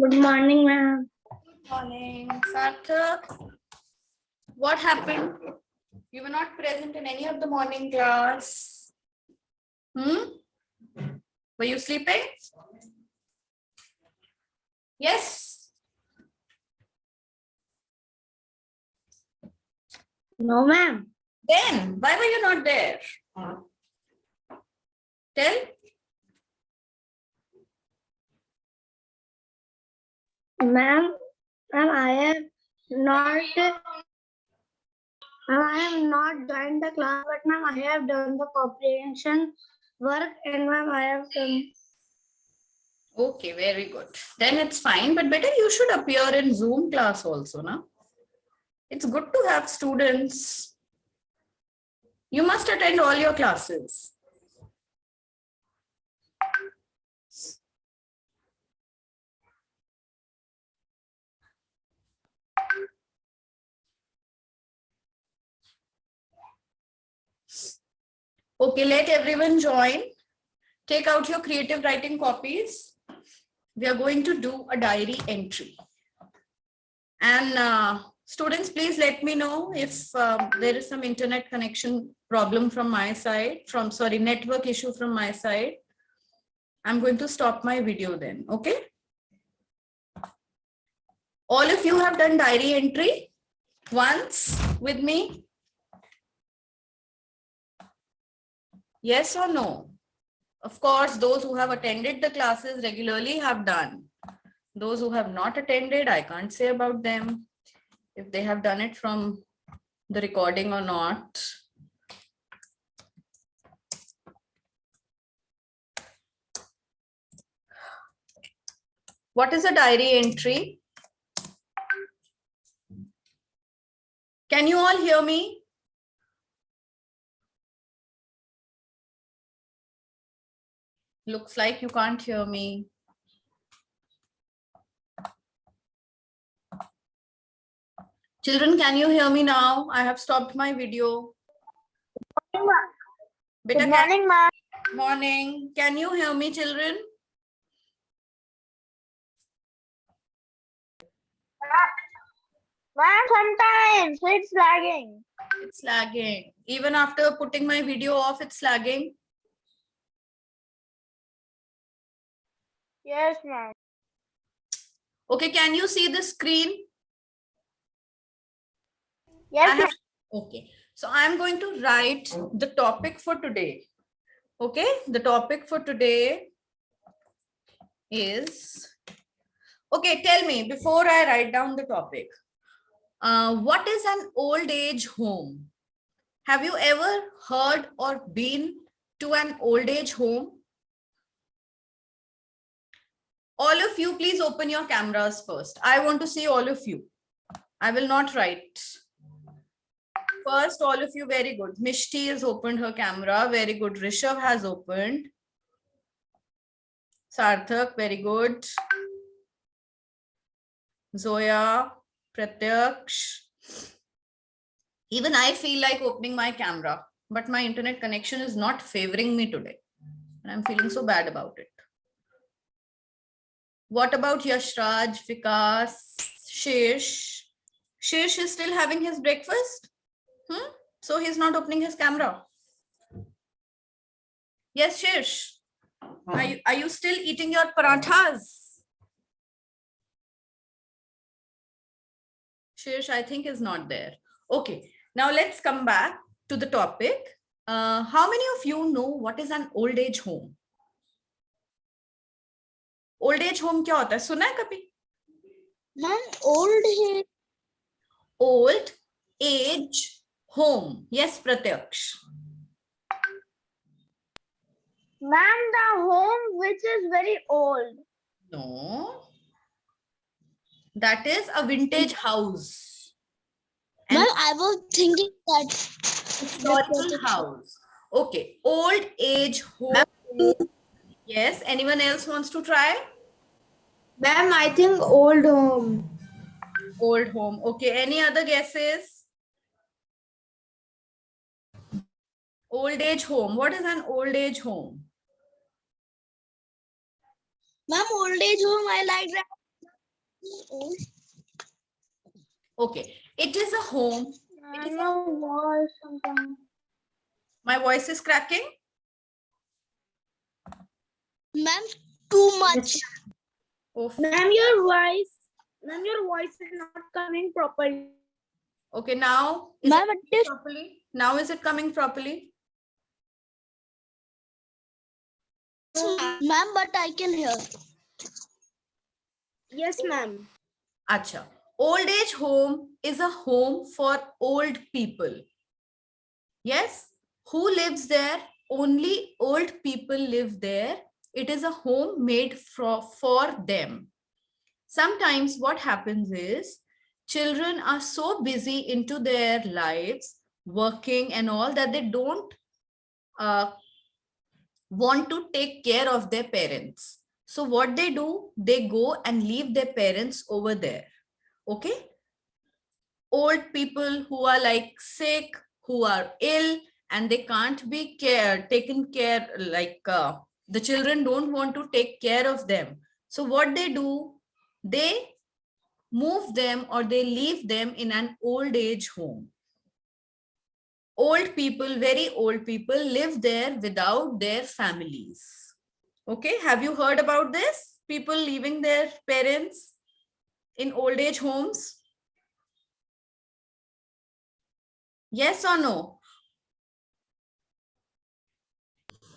Good morning, ma'am. Good morning, Sarthak. What happened? You were not present in any of the morning class. Were you sleeping? Yes. No, ma'am. Then why were you not there? Tell. Ma'am, I have not joined the class, but ma'am, I have done the comprehension work, and ma'am, I have done. Okay, very good. Then it's fine, but better you should appear in Zoom class also, na? It's good to have students. You must attend all your classes. Okay, let everyone join. Take out your creative writing copies. We are going to do a diary entry. And students, please let me know if there is some internet connection problem from my side, network issue from my side. I'm going to stop my video then, okay? All of you have done diary entry once with me? Yes or no? Of course, those who have attended the classes regularly have done. Those who have not attended, I can't say about them if they have done it from the recording or not. What is a diary entry? Can you all hear me? Looks like you can't hear me. Children, can you hear me now? I have stopped my video. Good morning, ma'am. Morning. Can you hear me, children? Ma'am, sometimes it's lagging. It's lagging. Even after putting my video off, it's lagging. Yes, ma'am. Okay, can you see the screen? Yes, ma'am. Okay, so I'm going to write the topic for today. Okay, the topic for today is, okay, tell me before I write down the topic, what is an old age home? Have you ever heard or been to an old age home? All of you, please open your cameras first. I want to see all of you. I will not write. First, all of you, very good. Mishti has opened her camera. Very good. Rishabh has opened. Sarthak, very good. Zoya, Pratyaksh. Even I feel like opening my camera, but my internet connection is not favoring me today. And I'm feeling so bad about it. What about Yashraj, Vikas, Shesh? Shesh is still having his breakfast? So he's not opening his camera. Yes, Shesh. Are you still eating your parathas? Shesh, I think, is not there. Okay, now let's come back to the topic. How many of you know what is an old age home? Old age home क्या होता है? सुना है कभी? Ma'am, Old age home. Yes, Pratyaksh. Ma'am, the home which is very old. No. That is a vintage house. Ma'am, I was thinking that Historical house. Okay. Old age home. Yes. Anyone else wants to try? Ma'am, I think old home. Old home. Okay. Any other guesses? Old age home. What is an old age home? Ma'am, old age home, I like that. Okay, it is a home. It is a, my voice is cracking. Ma'am, too much. Oof. Ma'am, your voice is not coming properly. Okay, now is Ma'am, it it is. properly? Now is it coming properly? Ma'am, but I can hear. Yes, ma'am. Acha. Old age home is a home for old people. Yes. Who lives there? Only old people live there. It is a home made for them. Sometimes what happens is children are so busy into their lives, working and all, that they don't want to take care of their parents. So what they do, they go and leave their parents over there. Okay. Old people who are like sick, who are ill, and they can't be taken care, like the children don't want to take care of them. So what they do, they move them or they leave them in an old age home. Old people, very old people, live there without their families. Okay, have you heard about this? People leaving their parents in old age homes? Yes or no?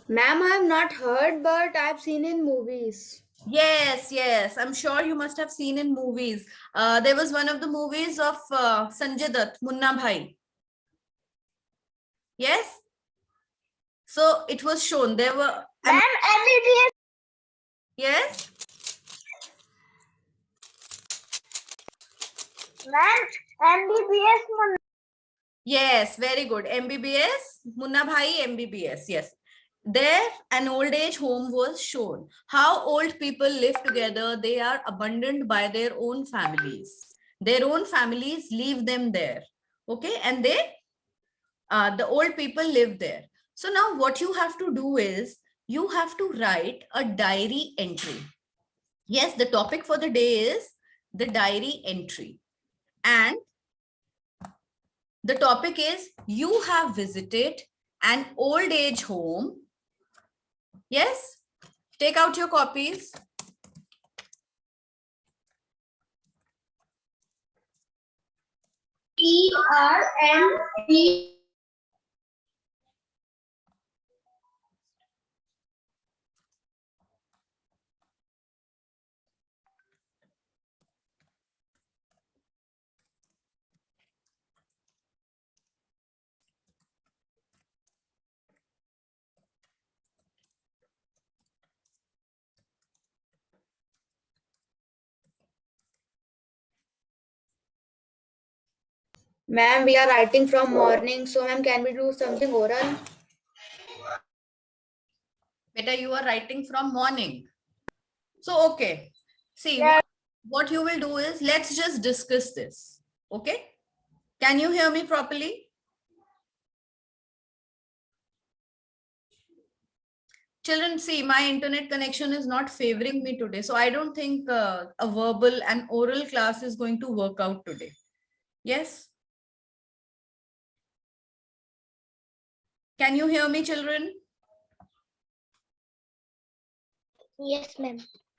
Ma'am, I have not heard, but I have seen in movies. Yes, yes. I'm sure you must have seen in movies. There was one of the movies of Sanjay Dutt, Munna Bhai. Yes. So it was shown. There were. Ma'am, MBBS. Yes. Ma'am, MBBS. Yes, very good. MBBS, Munna Bhai, MBBS. Yes. There, an old age home was shown. How old people live together, they are abandoned by their own families. Their own families leave them there. Okay, and the old people live there. So now what you have to do is, you have to write a diary entry. Yes, the topic for the day is the diary entry. And the topic is, you have visited an old age home. Yes, take out your copies. ERND. Ma'am, we are writing from morning, so ma'am, can we do something oral? Beta, you are writing from morning. So, okay. See, what you will do is, let's just discuss this. Okay. Can you hear me properly? Children, see, my internet connection is not favoring me today. So I don't think a verbal and oral class is going to work out today. Yes. Can you hear me, children? Yes, ma'am.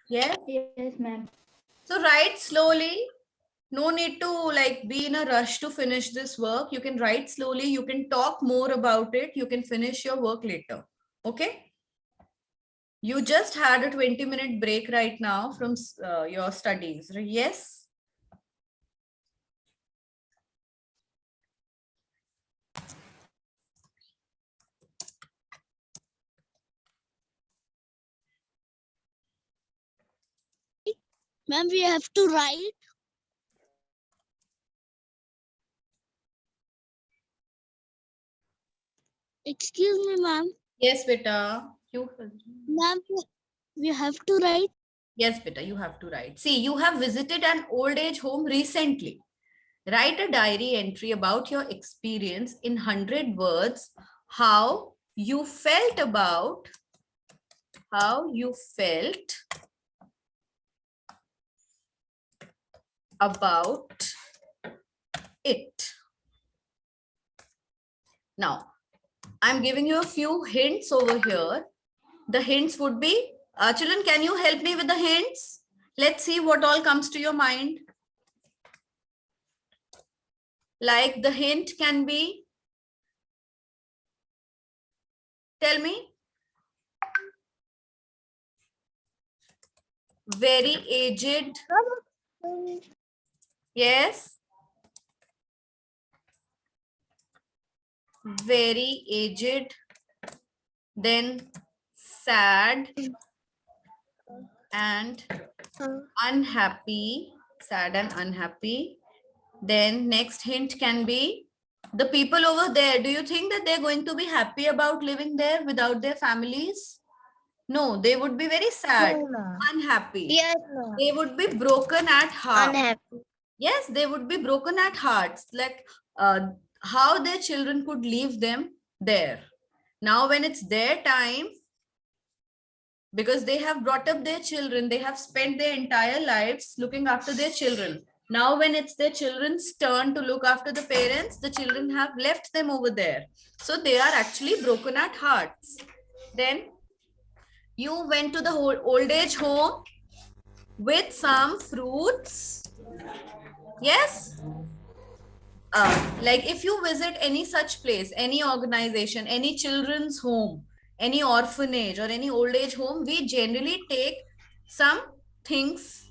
Yes. Yes, ma'am. So write slowly. No need to like be in a rush to finish this work. You can write slowly. You can talk more about it. You can finish your work later. Okay. You just had a 20-minute break right now from your studies. Yes. Ma'am, we have to write. Excuse me, ma'am. Yes, beta. You. Ma'am, we have to write. Yes, beta, you have to write. See, you have visited an old age home recently. Write a diary entry about your experience in 100 words, how you felt about, how you felt about it. Now, I'm giving you a few hints over here. The hints would be, children, can you help me with the hints? Let's see what all comes to your mind. Like the hint can be, tell me. Very aged. Yes. Very aged. Then sad and unhappy. Sad and unhappy. Then next hint can be the people over there. Do you think that they're going to be happy about living there without their families? No, they would be very sad, unhappy. Yes, They would be broken at heart. unhappy. Yes, they would be broken at hearts. Like how their children could leave them there. Now when it's their time, because they have brought up their children, they have spent their entire lives looking after their children. Now when it's their children's turn to look after the parents, the children have left them over there. So they are actually broken at hearts. Then you went to the old age home with some fruits. Yes. Like if you visit any such place, any organization, any children's home, any orphanage or any old age home, we generally take some things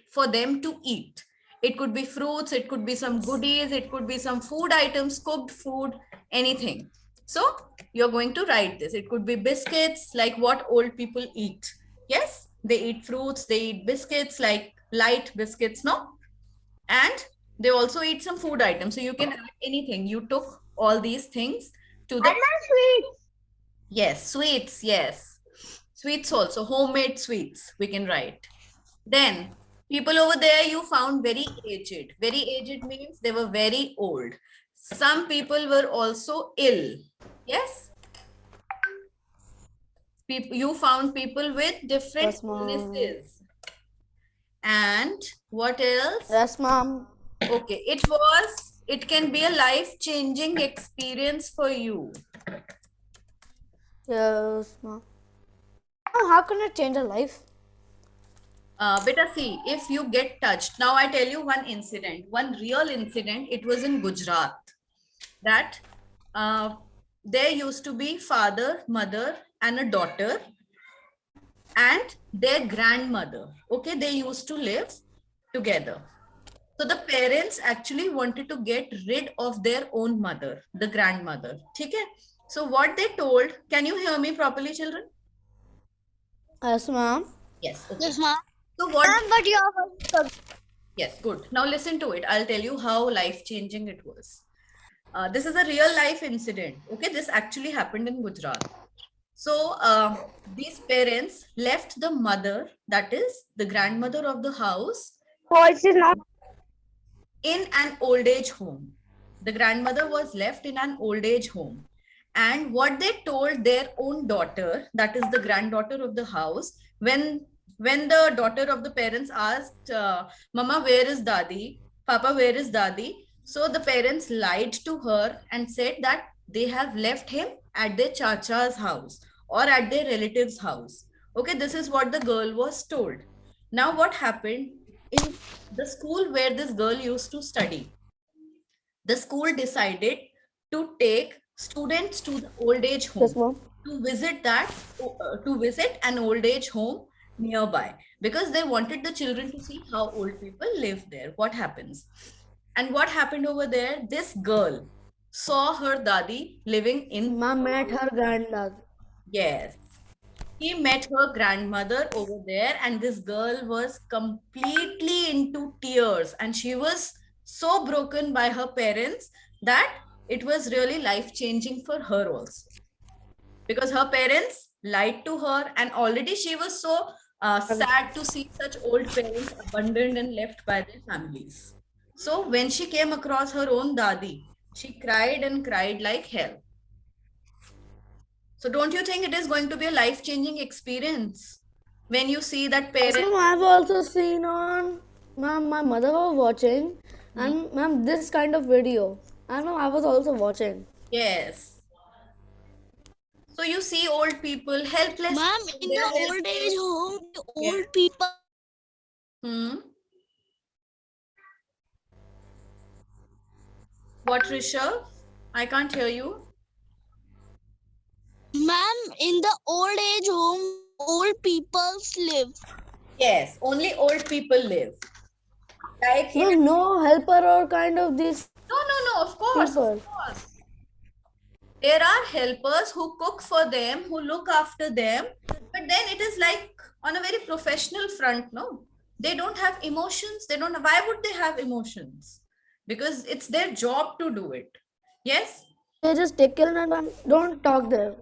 for them to eat. It could be fruits, it could be some goodies, it could be some food items, cooked food, anything. So you're going to write this. It could be biscuits, like what old people eat. Yes, they eat fruits, they eat biscuits, like light biscuits, no? And they also eat some food items. So you can add anything. You took all these things to the sweets. yes, sweets, yes. Sweets also, homemade sweets we can write. Then people over there you found very aged. Very aged means they were very old. Some people were also ill. Yes. You found people with different Yes, ma'am. illnesses. And what else? Yes, ma'am. Okay, it can be a life-changing experience for you. Yes, ma'am. How can it change a life? Beta, see, if you get touched, now I tell you one incident, one real incident, it was in Gujarat, that there used to be father, mother, and a daughter, and their grandmother. Okay, they used to live together. So the parents actually wanted to get rid of their own mother, the grandmother. Okay? So what they told, can you hear me properly, children? Yes, ma'am. Yes. Okay. Yes, ma'am. So what? But your Yes, good. Now listen to it. I'll tell you how life-changing it was. This is a real life incident. Okay, this actually happened in Gujarat. So these parents left the mother, that is the grandmother of the house, Voice is not. in an old age home. The grandmother was left in an old age home. And what they told their own daughter, that is the granddaughter of the house, when the daughter of the parents asked, Mama, where is Dadi? Papa, where is Dadi? So the parents lied to her and said that they have left him at their chacha's house or at their relative's house. Okay, this is what the girl was told. Now what happened? In the school where this girl used to study, the school decided to take students to the old age home Yes, ma'am. to visit an old age home nearby, because they wanted the children to see how old people live there, what happens. And what happened over there, this girl saw her dadi living in, Ma'am met her granddad. yes, he met her grandmother over there, and this girl was completely into tears, and she was so broken by her parents that it was really life-changing for her also, because her parents lied to her, and already she was so sad to see such old parents abandoned and left by their families. So when she came across her own dadi, she cried and cried like hell. So don't you think it is going to be a life-changing experience when you see that Yes, parents? ma'am. I've also seen on Ma'am, my mother was watching, and ma'am, this kind of video. And ma'am, I was also watching. Yes. So you see old people, helpless Ma'am, people, in they the are old age helpless. home, the Yeah. old people. Hmm. What, Rishabh? I can't hear you. Ma'am, in the old age home, old people live. Yes, only old people live. Like So no helper or kind of these no, of course, of people. course. There are helpers who cook for them, who look after them, but then it is like on a very professional front, no? They don't have emotions. They don't. Why would they have emotions? Because it's their job to do it. Yes? They just take care and don't talk there.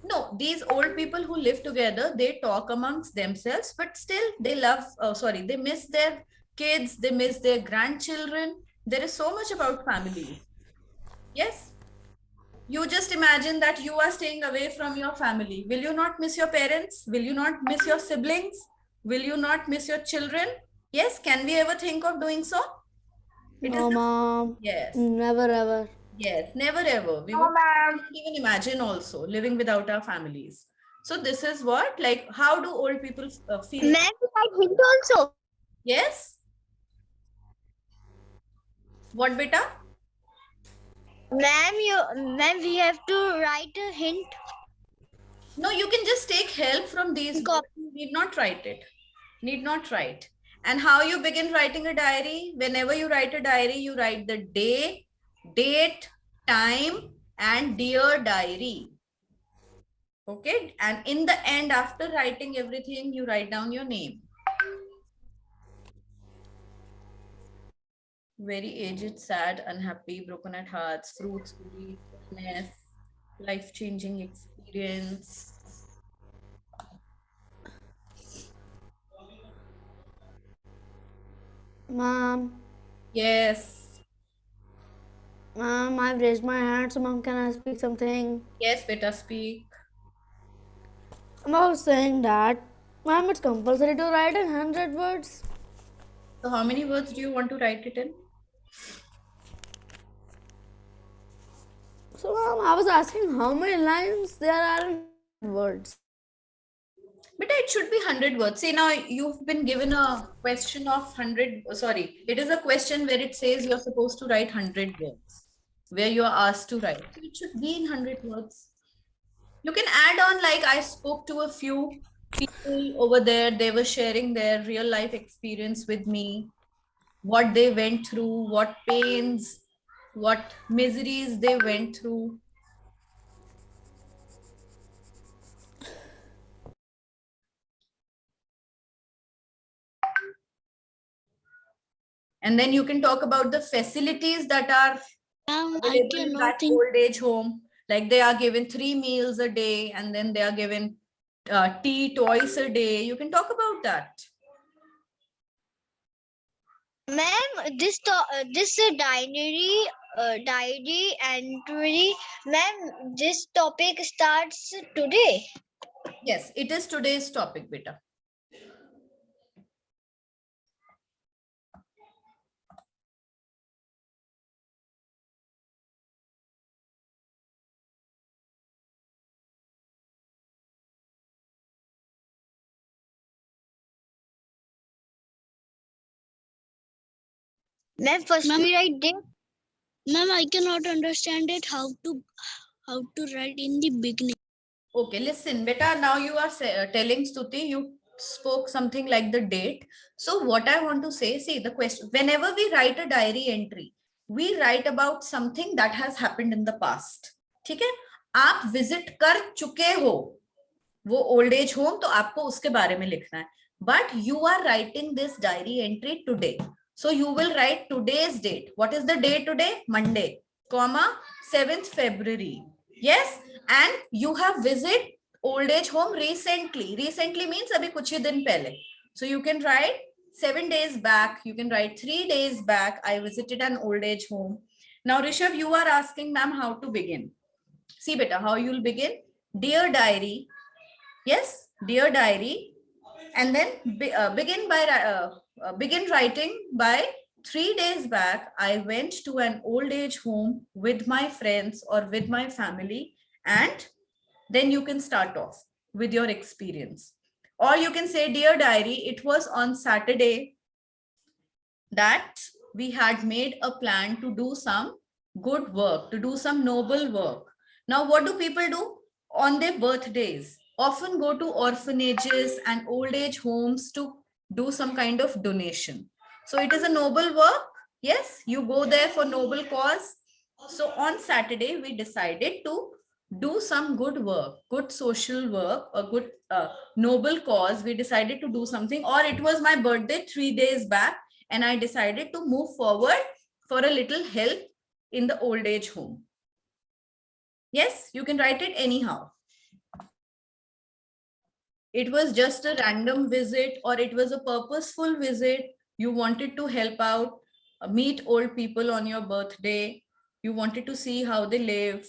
No, these old people who live together, they talk amongst themselves, but still they love, they miss their kids, they miss their grandchildren. There is so much about families. Yes? You just imagine that you are staying away from your family. Will you not miss your parents? Will you not miss your siblings? Will you not miss your children? Yes, can we ever think of doing so? It is No, ma'am. yes. Never ever. Yes, never ever. We would not even imagine also living without our families. So this is what, like, how do old people feel? Ma'am, I hint also. Yes. What, beta? Ma'am, we have to write a hint. No, you can just take help from these Copy. books. You need not write it. Need not write. And how you begin writing a diary? Whenever you write a diary, you write the day, date, time, and dear diary. Okay. And in the end, after writing everything, you write down your name. Very aged, sad, unhappy, broken at hearts, fruits, grief, illness, life-changing experience. Ma'am. Yes. Ma'am, I've raised my hand, so ma'am, can I speak something? Yes, beta, speak. I was saying that, ma'am, it's compulsory to write in 100 words. So how many words do you want to write it in? So, ma'am, I was asking how many lines there are in words. But it should be 100 words. See, now you've been given a question of 100. Sorry, it is a question where it says you're supposed to write 100 words, where you are asked to write. So it should be in 100 words. You can add on, like, I spoke to a few people over there. They were sharing their real life experience with me, what they went through, what pains, what miseries they went through. And then you can talk about the facilities that are Ma'am, I available in cannot that think. old age home. Like they are given 3 meals a day, and then they are given tea twice a day. You can talk about that. Ma'am, this diary entry. Ma'am, this topic starts today. Yes, it is today's topic, beta. Ma'am, first we write date. Ma'am, I cannot understand it. How to write in the beginning. Okay, listen, beta. Now you are telling Stuti, you spoke something like the date. So what I want to say, see the question, whenever we write a diary entry, we write about something that has happened in the past. ठीक है? आप visit कर चुके हो वो old age home, तो आपको उसके बारे में लिखना है. But you are writing this diary entry today. So you will write today's date. What is the day today? Monday, comma, 7th February. Yes. And you have visited old age home recently. Recently means abhi kuch hi din pehle. So you can write 7 days back. You can write 3 days back. I visited an old age home. Now, Rishabh, you are asking ma'am how to begin. See beta, how you'll begin. Dear diary. Yes, dear diary. And then begin by begin writing by 3 days back. I went to an old age home with my friends or with my family, and then you can start off with your experience. Or you can say, dear diary, it was on Saturday that we had made a plan to do some good work, to do some noble work. Now, what do people do on their birthdays? Often go to orphanages and old age homes to do some kind of donation. So it is a noble work. Yes, you go there for noble cause. So on Saturday, we decided to do some good work, good social work, a good noble cause. We decided to do something, or it was my birthday 3 days back and I decided to move forward for a little help in the old age home. Yes, you can write it anyhow. It was just a random visit, or it was a purposeful visit. You wanted to help out, meet old people on your birthday. You wanted to see how they live.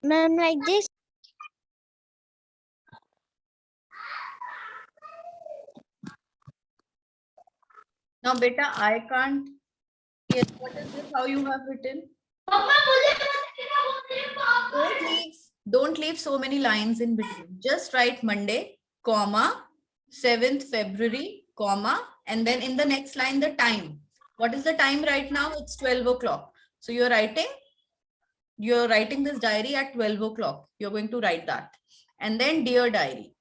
Ma'am, like this. Now, beta, I can't. Yes, what is this? How you have written? Don't leave so many lines in between. Just write Monday, comma, 7th February, comma, and then in the next line, the time. What is the time right now? It's 12 o'clock. So you're writing this diary at 12 o'clock. You're going to write that. And then dear diary.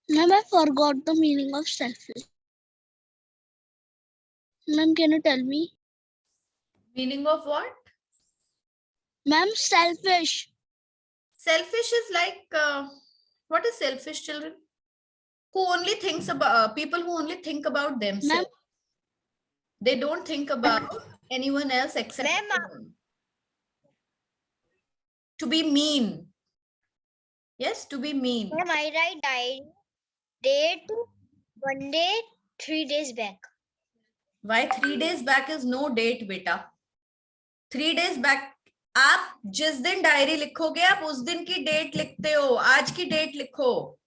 Ma'am, I forgot the meaning of selfish. Ma'am, can you tell me? Meaning of what? Ma'am, selfish. Selfish is like, what is selfish, children? Who only thinks about, people who only think about themselves. They don't think about anyone else except them. To be mean. Yes, to be mean. Ma'am, I write diary date Monday 3 days back. Why 3 days back is no date, beta? 3 days back, आप जिस दिन diary लिखोगे आप उस दिन की date लिखते हो, आज की डेट लिखो.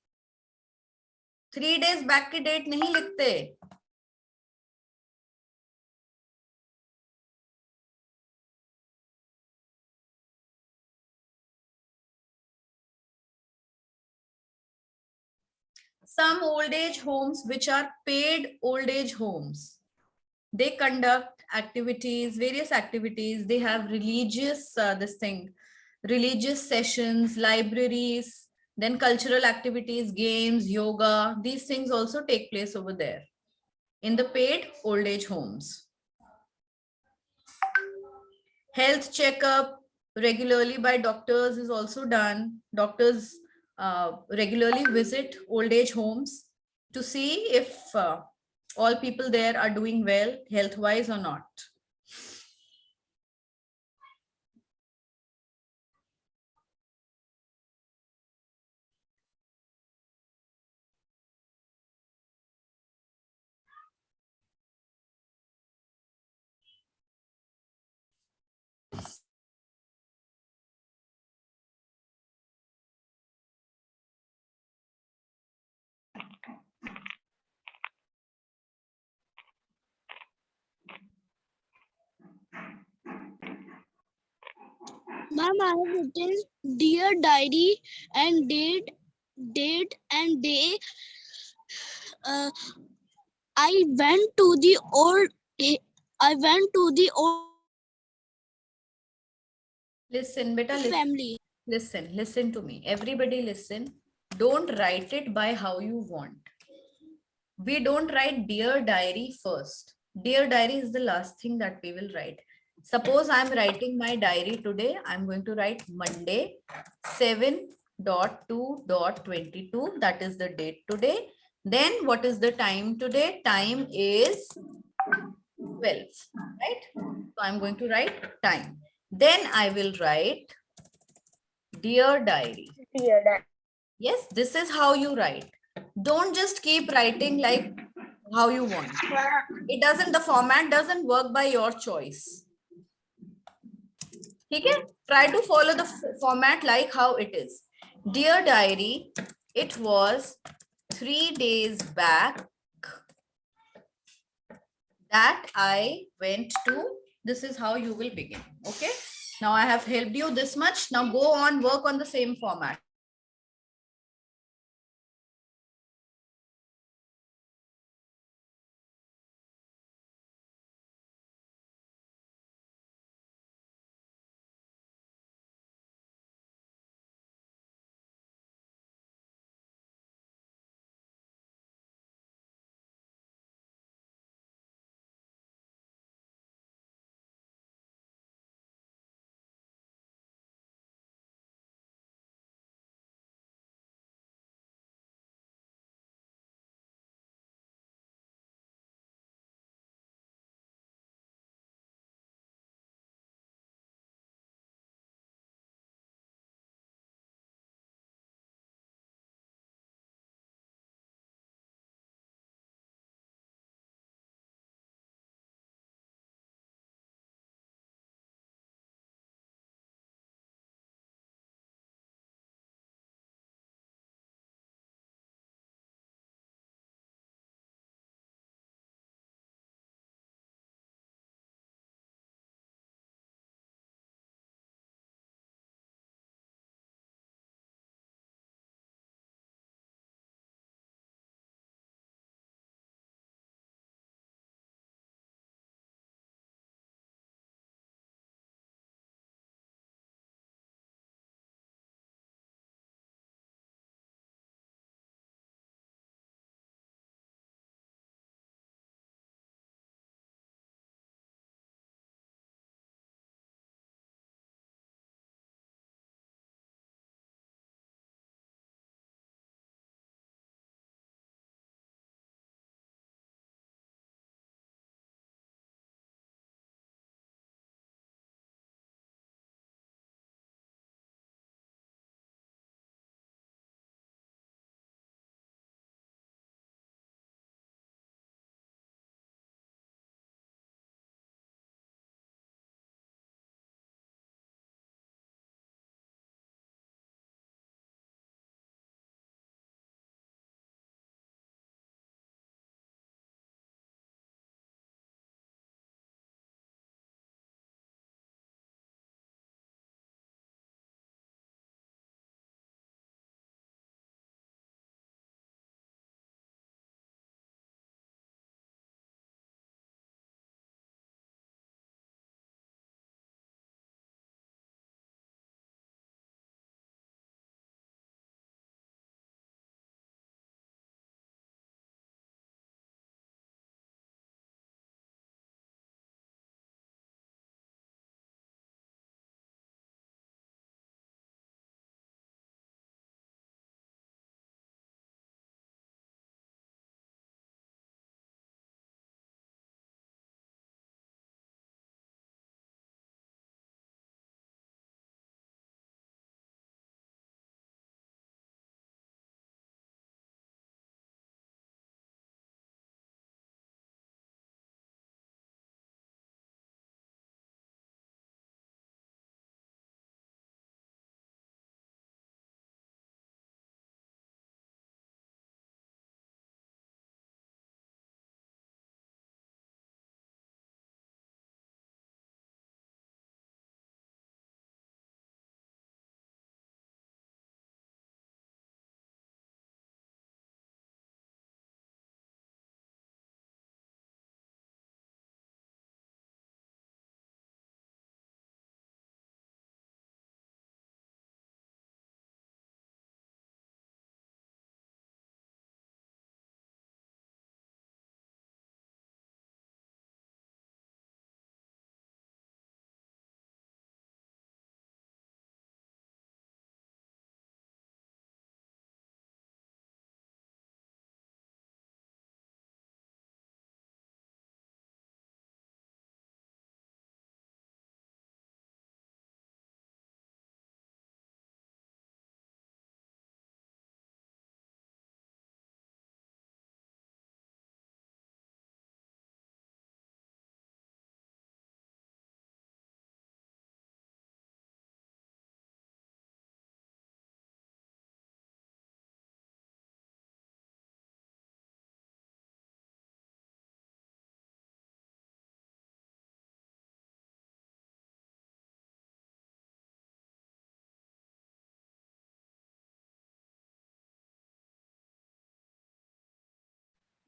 3 days back की डेट नहीं लिखते. Some old age homes, which are paid old age homes, they conduct activities, various activities. They have religious, religious sessions, libraries, then cultural activities, games, yoga. These things also take place over there in the paid old age homes. Health checkup regularly by doctors is also done. Doctors regularly visit old age homes to see if all people there are doing well health wise or not. Ma'am, I have written dear diary and date and day. Uh, I went to the old. I went to the old Listen, beta, family. listen to me. Everybody listen. Don't write it by how you want. We don't write dear diary first. Dear diary is the last thing that we will write. Suppose I'm writing my diary today. I'm going to write Monday 7.2.22. That is the date today. Then what is the time today? Time is 12, right? So I'm going to write time. Then I will write dear diary. Dear Dad. Yes, this is how you write. Don't just keep writing like how you want. It doesn't, the format doesn't work by your choice. Okay? Try to follow the format like how it is. Dear diary, it was 3 days back that I went to. This is how you will begin. Okay? Now I have helped you this much. Now go on, work on the same format.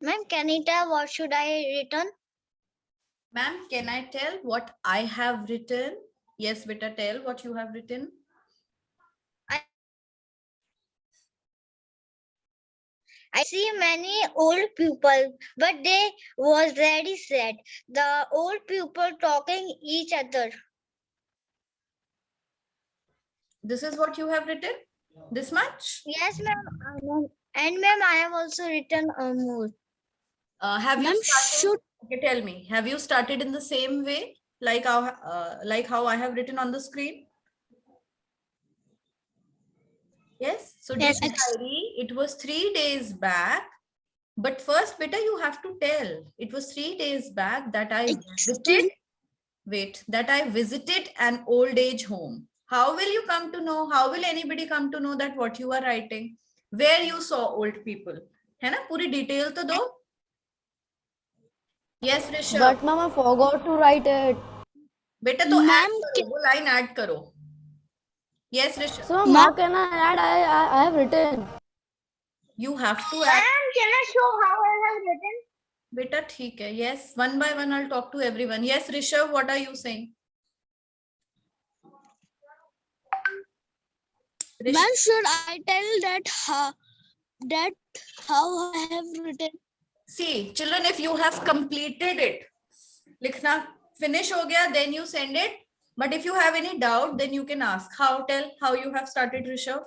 Ma'am, can you tell what should I return? Ma'am, can I tell what I have written? Yes, beta, tell what you have written. I see many old people, but they was very sad. The old people talking each other. This is what you have written? This much? Yes, ma'am. And ma'am, I have also written more. Have you Ma'am, started? should Okay, tell me. Have you started in the same way like how I have written on the screen? Yes. So dear yes, diary, it was 3 days back. But first, beta, you have to tell. It was 3 days back that I visited. excuse Wait, that I visited an old age home. How will you come to know? How will anybody come to know that what you are writing? Where you saw old people? है ना? पूरी detail तो दो. Yes, Rishabh. But ma'am, I forgot to write it. बेटा तो ma'am, add करो, वो line add करो. Yes, Rishabh. So ma'am, ma'am, how can I add? I have written. You have to add. ma'am, can I show how I have written? बेटा ठीक है. Yes, one by one I'll talk to everyone. Yes, Rishabh, what are you saying? Ma'am, should I tell that how I have written? See, children, if you have completed it, लिखना finish हो गया, then you send it. But if you have any doubt, then you can ask. How? Tell how you have started, Rishabh.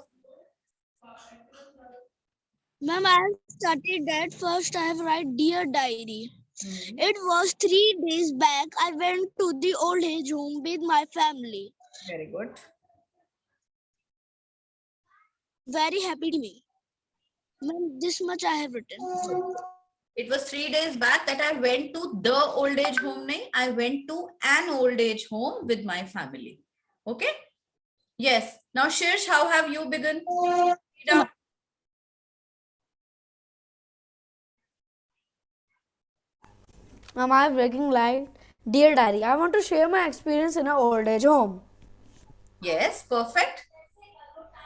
Ma'am, I have started that first. I have write dear diary. It was 3 days back. I went to the old age home with my family. Very good. Very happy to me. Ma'am, this much I have written. It was 3 days back that I went to the old age home. nahi, I went to an old age home with my family. Okay. Yes. Now, Shirsh, how have you begun? Read out. Ma'am, I have written like, dear diary, I want to share my experience in an old age home. Yes, perfect.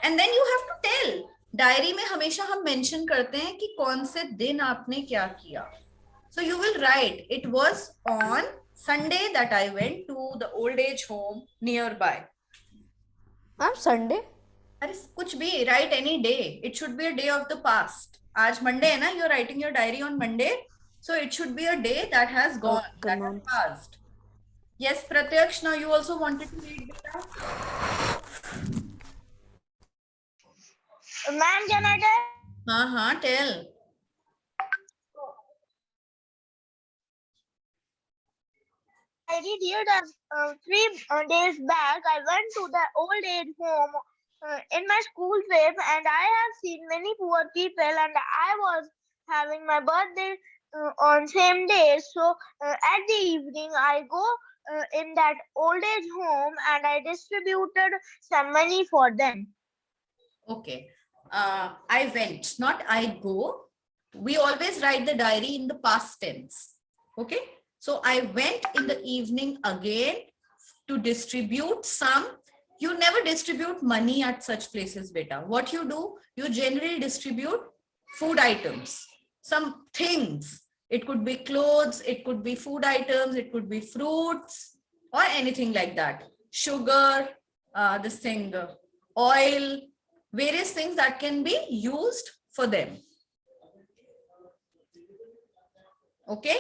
And then you have to tell. Diary में हमेशा हम mention करते हैं कि कौन से दिन आपने क्या किया. So you will write, it was on Sunday that I went to the old age home nearby. Ma'am, Sunday? अरे कुछ भी, write any day. It should be a day of the past. आज Monday है ना, you're writing your diary on Monday. So it should be a day that has gone, Okay, that ma'am. has passed. Yes, Pratyaksh, now you also wanted to read beta. Ma'am, can I tell? हाँ, tell. I did hear that 3 days back I went to the old age home in my school trip, and I have seen many poor people, and I was having my birthday on same day. So at the evening I go in that old age home and I distributed some money for them. Okay. I went, not I go. We always write the diary in the past tense. Okay. So I went in the evening again to distribute some. You never distribute money at such places, beta. What you do, you generally distribute food items, some things. It could be clothes, it could be food items, it could be fruits, or anything like that. Sugar, this thing, oil, various things that can be used for them. Okay.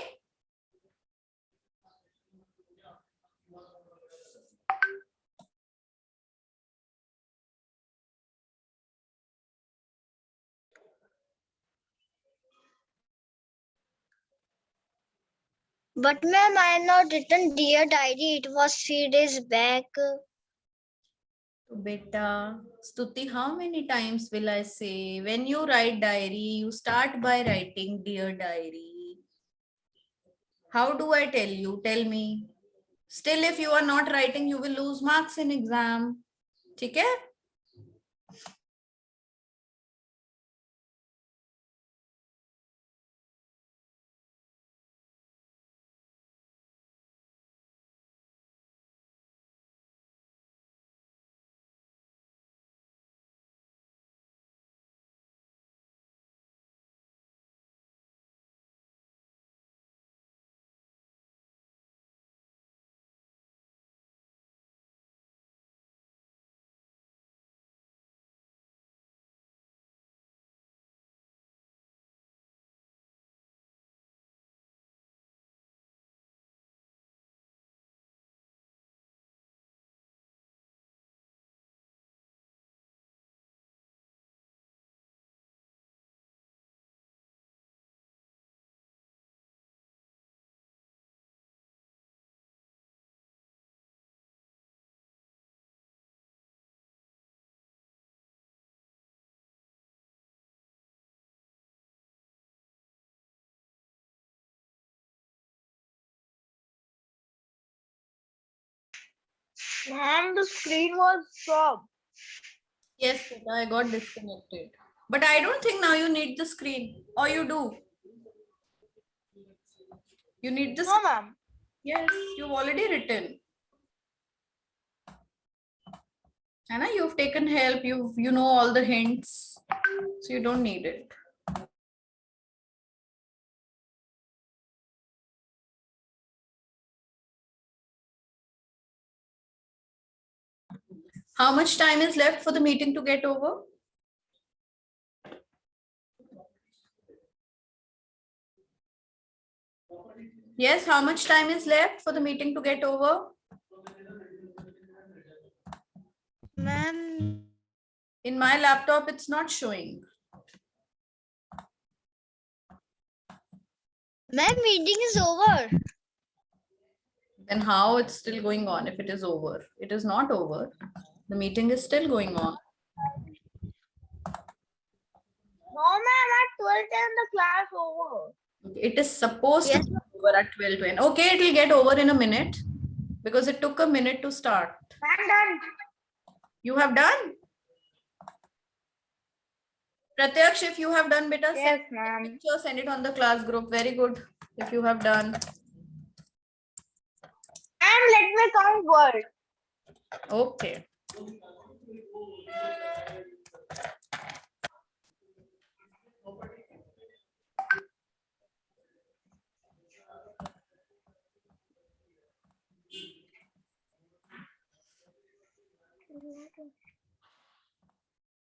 But ma'am, I have not written dear diary. It was 3 days back. So beta, Stuti, how many times will I say? When you write diary, you start by writing dear diary. How do I tell you? Tell me. Still, if you are not writing, you will lose marks in exam. ठीक है? Ma'am, the screen was stopped. Yes, Beta, I got disconnected. But I don't think now you need the screen. Or you do. You need the No, ma'am. Yes, you've already written. Anna, you've taken help. You know all the hints. So you don't need it. How much time is left for the meeting to get over? Yes, how much time is left for the meeting to get over? Ma'am, In my laptop, it's not showing. meeting is over. Then how it's still going on if it is over? It is not over. The meeting is still going on. No, ma'am, at 12:10 the class over. It is supposed to be over at 12:20. Okay, it will get over in a minute because it took a minute to start. I'm done. You have done? Pratyaksh, if you have done, beta, Yes, ma'am. send it on the class group. Very good. If you have done. And let me count word. Okay.